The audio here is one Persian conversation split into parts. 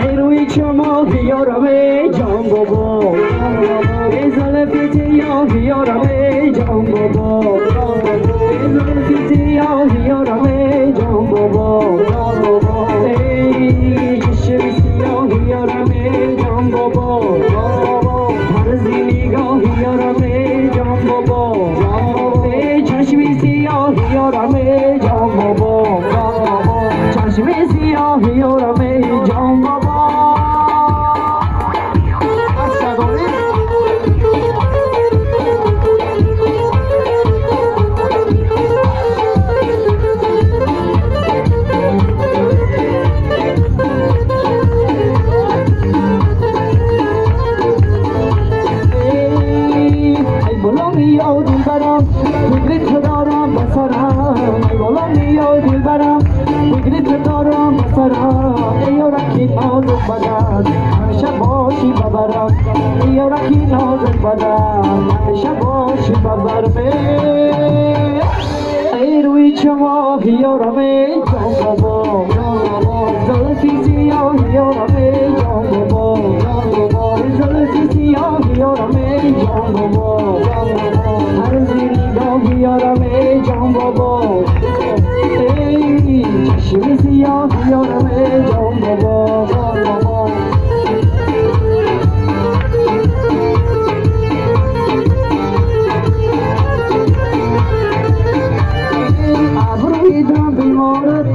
ای روی چما یارمه جان بابا ای زلفت یارمه جان بابا ای زلفت یارمه جان بابا ای چشم سیاه یارمه جان بابا هر نگاه یارمه جان بابا ای چشم سیاه یارمه جان بابا چشم سیاه یارمه جان بابا یا دل برم فکرت دارم بسرم ای والا یا دل برم فکرت دارم بسرم ای یارکی نازک بدن همیشه باشی ببرم ای یارکی نازک بدن همیشه باشی ببرم ای روی چما یارمه جان بابا زلفی سیاه یارمه جان بابا زلفی سیاه یارمه جان بابا هر نگاه یارمه جان بابا ای چشم سیاه یارمه جان بابا ابروی دم بیمارت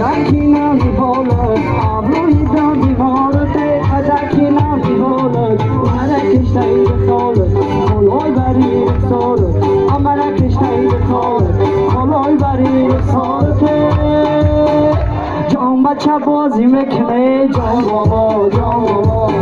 ادکی نمیبالد ابروی دم بیمارت ادکی نمیبالد مرکش تایید خالد خلای بری رسالت مرکش تایید خالد خلای بری رسالت جان بچه بازی میکنه جان بابا